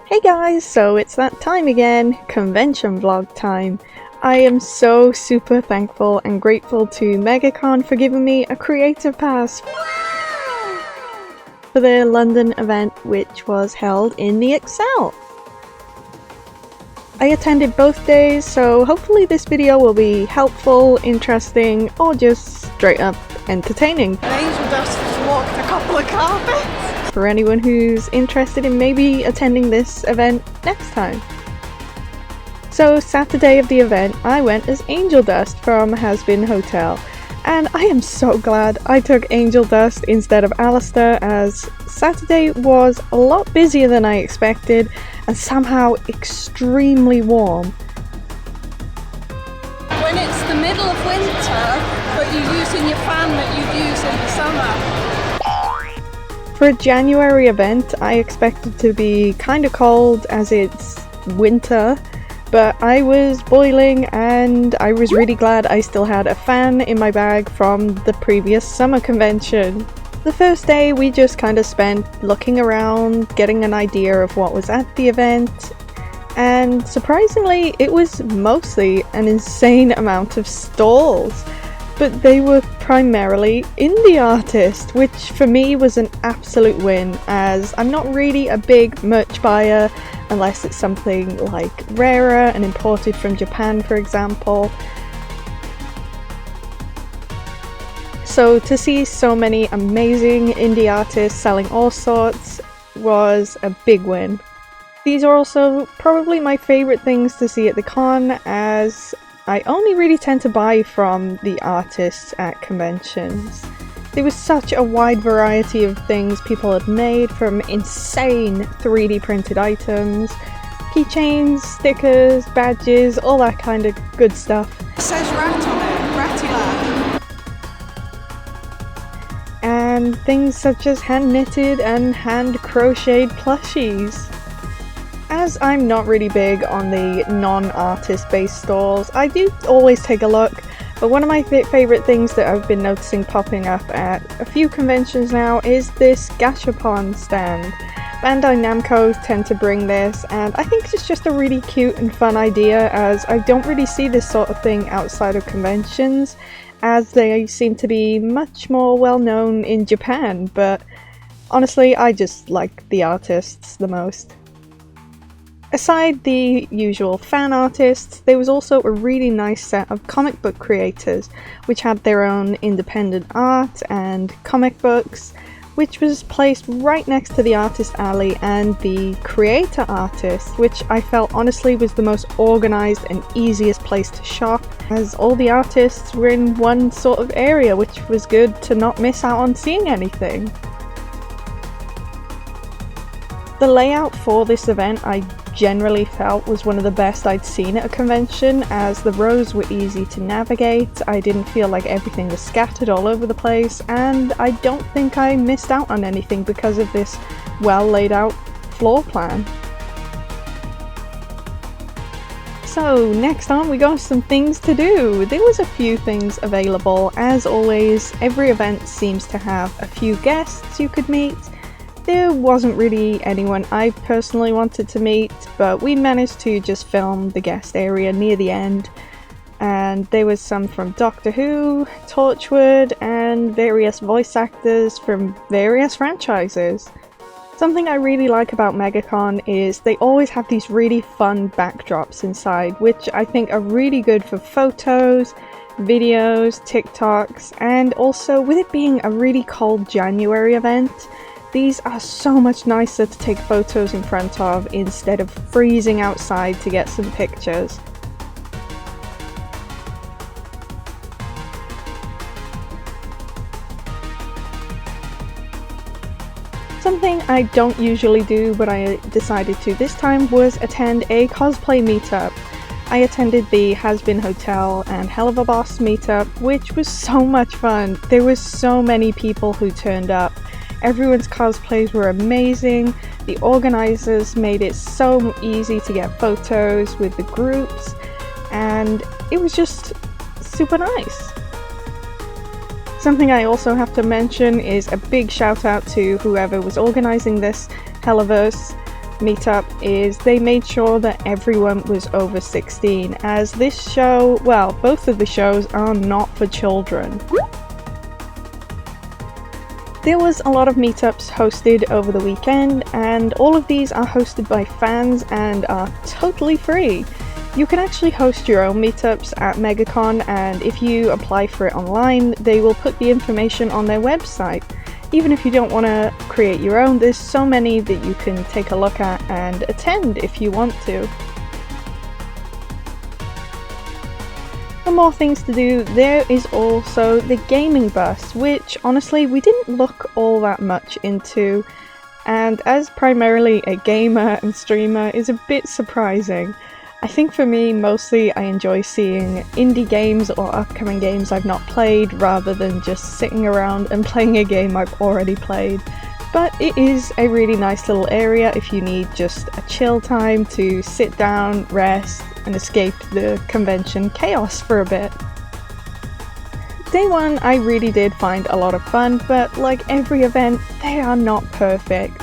Hey guys, so it's that time again, convention vlog time. I am so super thankful and grateful to Megacon for giving me a creative pass for their London event, which was held in the Excel. I attended both days, so hopefully this video will be helpful, interesting, or just straight up entertaining. Angel Dust has walked a couple of carpets! For anyone who's interested in maybe attending this event next time. So Saturday of the event, I went as Angel Dust from Has Been Hotel, and I am so glad I took Angel Dust instead of Alistair, as Saturday was a lot busier than I expected and somehow extremely warm. When it's the middle of winter, but you're using your fan that you'd use in the summer. For a January event, I expected to be kind of cold as it's winter, but I was boiling and I was really glad I still had a fan in my bag from the previous summer convention. The first day we just kind of spent looking around, getting an idea of what was at the event, and surprisingly it was mostly an insane amount of stalls. But they were primarily indie artists, which for me was an absolute win, as I'm not really a big merch buyer unless it's something like rarer and imported from Japan, for example. So to see so many amazing indie artists selling all sorts was a big win. These are also probably my favourite things to see at the con, as I only really tend to buy from the artists at conventions. There was such a wide variety of things people had made, from insane 3D printed items, keychains, stickers, badges, all that kind of good stuff. It says rat on it, Ratty Lad. And things such as hand knitted and hand crocheted plushies. As I'm not really big on the non-artist based stalls, I do always take a look, but one of my favourite things that I've been noticing popping up at a few conventions now is this Gashapon stand. Bandai Namco tend to bring this, and I think it's just a really cute and fun idea, as I don't really see this sort of thing outside of conventions, as they seem to be much more well known in Japan, but honestly I just like the artists the most. Aside the usual fan artists, there was also a really nice set of comic book creators, which had their own independent art and comic books, which was placed right next to the artist alley and the creator artist, which I felt honestly was the most organised and easiest place to shop, as all the artists were in one sort of area, which was good to not miss out on seeing anything. The layout for this event I generally felt was one of the best I'd seen at a convention, as the rows were easy to navigate, I didn't feel like everything was scattered all over the place, and I don't think I missed out on anything because of this well laid out floor plan. So next on we got some things to do. There was a few things available. As always, every event seems to have a few guests you could meet. There wasn't really anyone I personally wanted to meet, but we managed to just film the guest area near the end, and there was some from Doctor Who, Torchwood, and various voice actors from various franchises. Something I really like about Megacon is they always have these really fun backdrops inside, which I think are really good for photos, videos, TikToks, and also with it being a really cold January event, these are so much nicer to take photos in front of instead of freezing outside to get some pictures. Something I don't usually do, but I decided to this time, was attend a cosplay meetup. I attended the Has Been Hotel and HELLUVA Boss meetup, which was so much fun. There were so many people who turned up. Everyone's cosplays were amazing, the organisers made it so easy to get photos with the groups, and it was just super nice. Something I also have to mention is a big shout out to whoever was organising this Helluverse, meetup is they made sure that everyone was over 16, as this show, well, both of the shows are not for children. There was a lot of meetups hosted over the weekend, and all of these are hosted by fans and are totally free. You can actually host your own meetups at Megacon, and if you apply for it online, they will put the information on their website. Even if you don't want to create your own, there's so many that you can take a look at and attend if you want to. For more things to do, there is also the gaming bus, which honestly we didn't look all that much into, and as primarily a gamer and streamer is a bit surprising. I think for me, mostly I enjoy seeing indie games or upcoming games I've not played rather than just sitting around and playing a game I've already played. But it is a really nice little area if you need just a chill time to sit down, rest, and escape the convention chaos for a bit. Day one I really did find a lot of fun, but like every event, they are not perfect.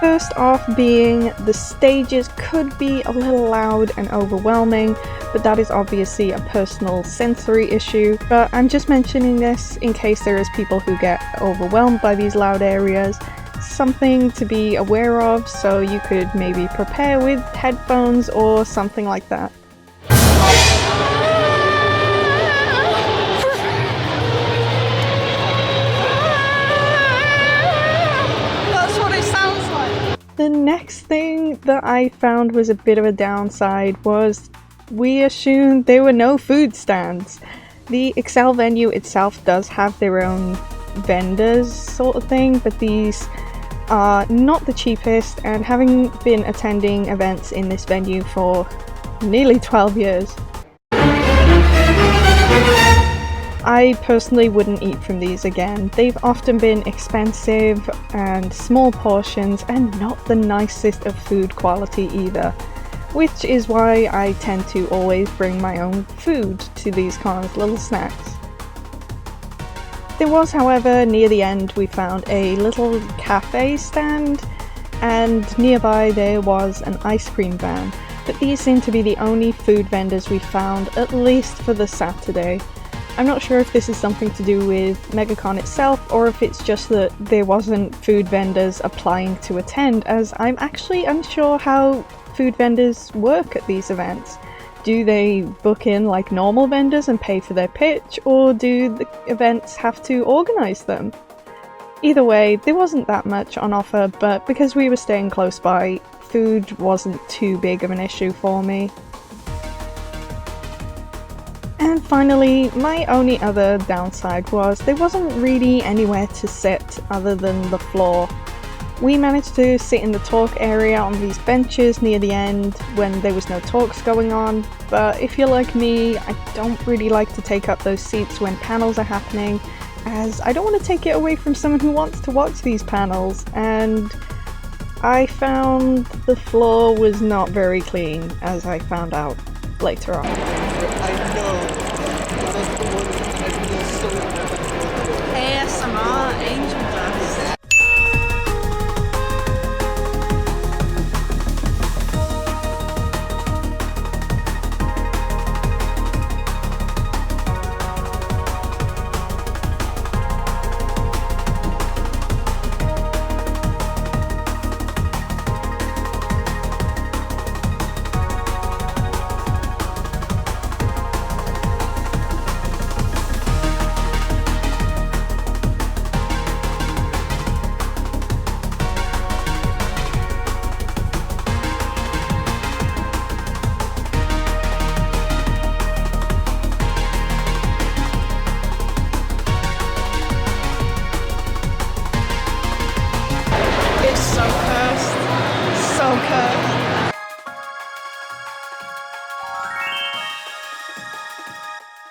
First off being the stages could be a little loud and overwhelming, but that is obviously a personal sensory issue. But I'm just mentioning this in case there is people who get overwhelmed by these loud areas. Something to be aware of, so you could maybe prepare with headphones or something like that. The next thing that I found was a bit of a downside was we assumed there were no food stands. The Excel venue itself does have their own vendors sort of thing, but these are not the cheapest, and having been attending events in this venue for nearly 12 years, I personally wouldn't eat from these again. They've often been expensive and small portions and not the nicest of food quality either, which is why I tend to always bring my own food to these cons, little snacks. There was, however, near the end we found a little cafe stand, and nearby there was an ice cream van, but these seem to be the only food vendors we found, at least for the Saturday. I'm not sure if this is something to do with Megacon itself, or if it's just that there wasn't food vendors applying to attend, as I'm actually unsure how food vendors work at these events. Do they book in like normal vendors and pay for their pitch, or do the events have to organise them? Either way, there wasn't that much on offer, but because we were staying close by, food wasn't too big of an issue for me. And finally, my only other downside was there wasn't really anywhere to sit other than the floor. We managed to sit in the talk area on these benches near the end when there was no talks going on, but if you're like me, I don't really like to take up those seats when panels are happening, as I don't want to take it away from someone who wants to watch these panels, and I found the floor was not very clean, as I found out later on. I know. ASMR Angel Dust.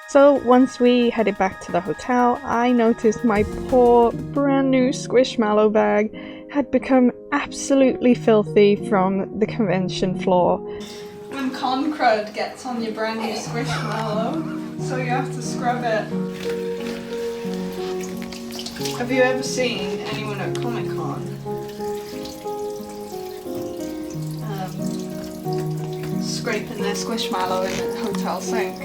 So once we headed back to the hotel, I noticed my poor brand new Squishmallow bag had become absolutely filthy from the convention floor. When con crud gets on your brand new Squishmallow, so you have to scrub it. Have you ever seen anyone at Comic Con scraping their squishmallow in the hotel sink.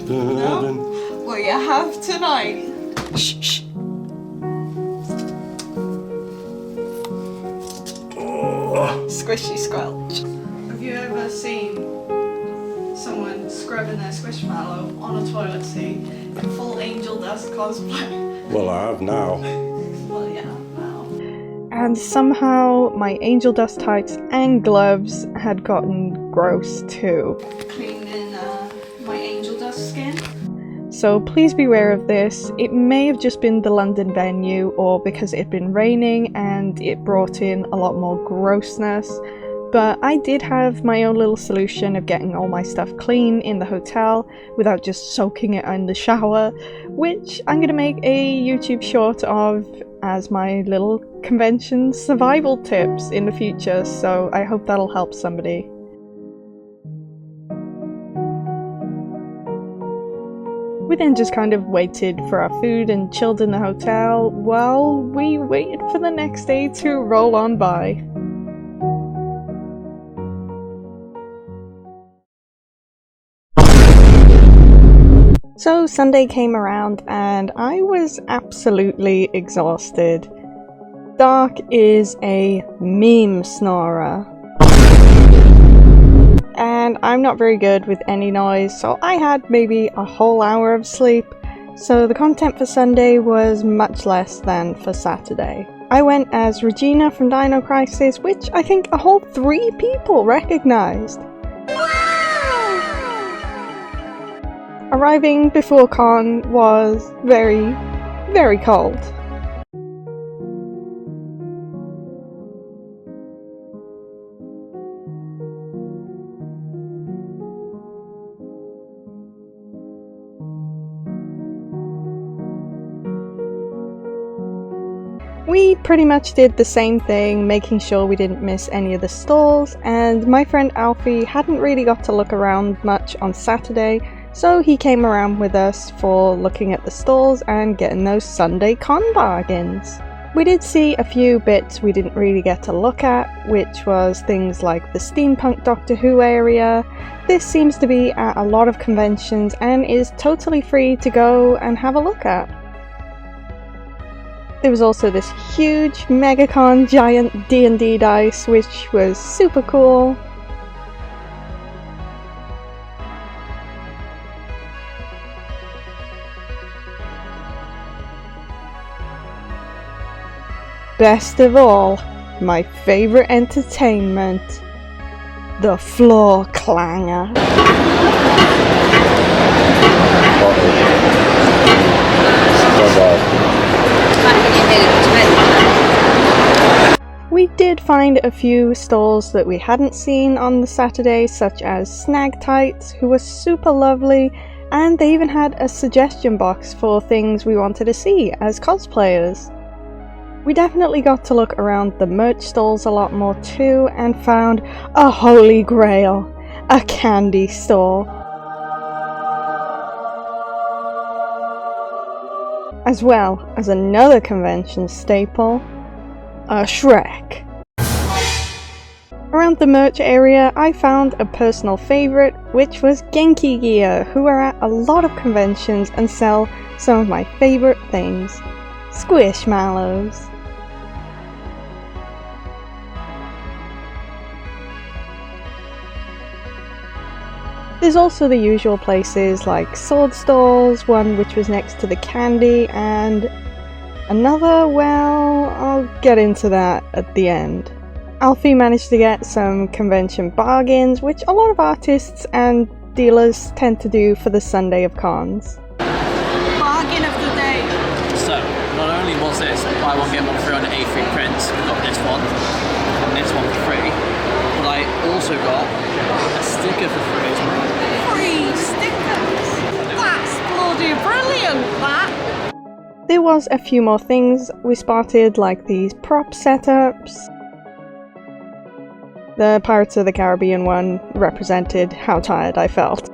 No? Well, you have tonight. Shh, shh. Squishy squelch. Have you ever seen someone scrubbing their squishmallow on a toilet seat in full angel dust cosplay? Well, I have now. Well, yeah, now. And somehow my angel dust tights and gloves had gotten gross too. Cleaning my angel dust skin. So please beware of this. It may have just been the London venue, or because it had been raining and it brought in a lot more grossness, but I did have my own little solution of getting all my stuff clean in the hotel without just soaking it in the shower, which I'm going to make a YouTube short of as my little convention survival tips in the future, so I hope that'll help somebody. We then just kind of waited for our food and chilled in the hotel while we waited for the next day to roll on by. So Sunday came around and I was absolutely exhausted. Dark is a meme snorer. And I'm not very good with any noise, so I had maybe a whole hour of sleep, so the content for Sunday was much less than for Saturday. I went as Regina from DINO Crisis, which I think a whole 3 people recognised. Wow! Arriving before con was very, very cold. We pretty much did the same thing, making sure we didn't miss any of the stalls, and my friend Alfie hadn't really got to look around much on Saturday, so he came around with us for looking at the stalls and getting those Sunday con bargains. We did see a few bits we didn't really get to look at, which was things like the steampunk Doctor Who area. This seems to be at a lot of conventions and is totally free to go and have a look at. There was also this huge Megacon giant D&D dice, which was super cool. Best of all, my favourite entertainment, the floor clanger. We did find a few stalls that we hadn't seen on the Saturday, such as Snag Tights, who were super lovely, and they even had a suggestion box for things we wanted to see as cosplayers. We definitely got to look around the merch stalls a lot more too, and found a holy grail, a candy store. As well as another convention staple, a Shrek. Around the merch area, I found a personal favourite, which was Genki Gear, who are at a lot of conventions and sell some of my favourite things, Squishmallows. There's also the usual places like sword stalls, one which was next to the candy, and another, well, I'll get into that at the end. Alfie managed to get some convention bargains, which a lot of artists and dealers tend to do for the Sunday of cons. Bargain of the day. So, not only was this buy one get one free on A3 prints, we got this one and this one for free, but I also got a sticker for free as well. Free stickers. That's bloody brilliant, that. There was a few more things we spotted, like these prop setups. The Pirates of the Caribbean one represented how tired I felt.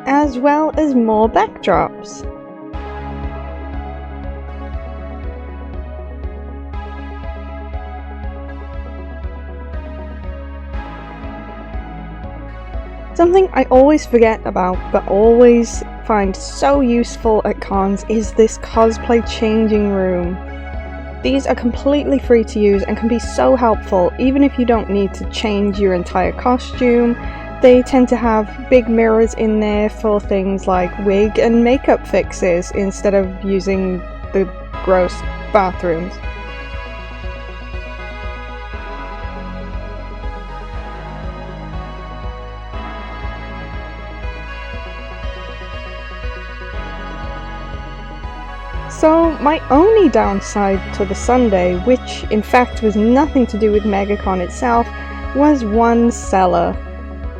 as well as more backdrops. Something I always forget about but always find so useful at cons is this cosplay changing room. These are completely free to use and can be so helpful even if you don't need to change your entire costume. They tend to have big mirrors in there for things like wig and makeup fixes instead of using the gross bathrooms. So my only downside to the Sunday, which in fact was nothing to do with Megacon itself, was one seller.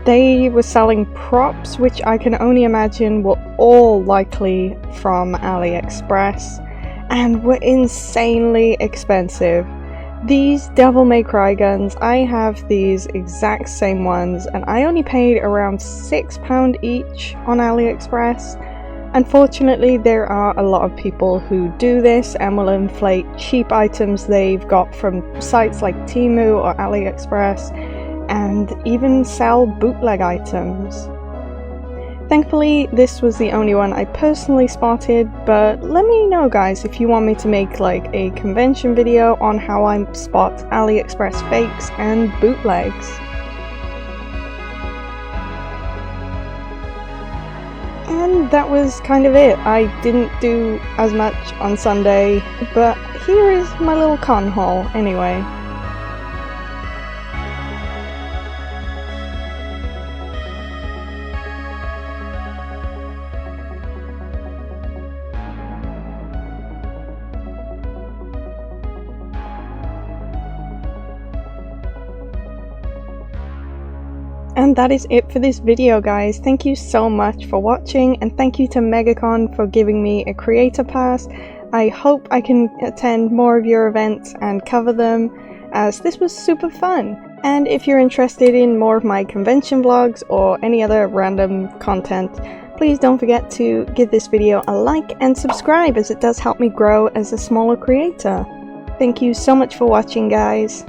They were selling props which I can only imagine were all likely from AliExpress and were insanely expensive. These Devil May Cry guns, I have these exact same ones and I only paid around £6 each on AliExpress. Unfortunately, there are a lot of people who do this and will inflate cheap items they've got from sites like Temu or AliExpress and even sell bootleg items. Thankfully, this was the only one I personally spotted, but let me know guys if you want me to make like a convention video on how I spot AliExpress fakes and bootlegs. And that was kind of it. I didn't do as much on Sunday, but here is my little con haul anyway. And that is it for this video guys. Thank you so much for watching and thank you to Megacon for giving me a creator pass. I hope I can attend more of your events and cover them as this was super fun. And if you're interested in more of my convention vlogs or any other random content, please don't forget to give this video a like and subscribe as it does help me grow as a smaller creator. Thank you so much for watching guys.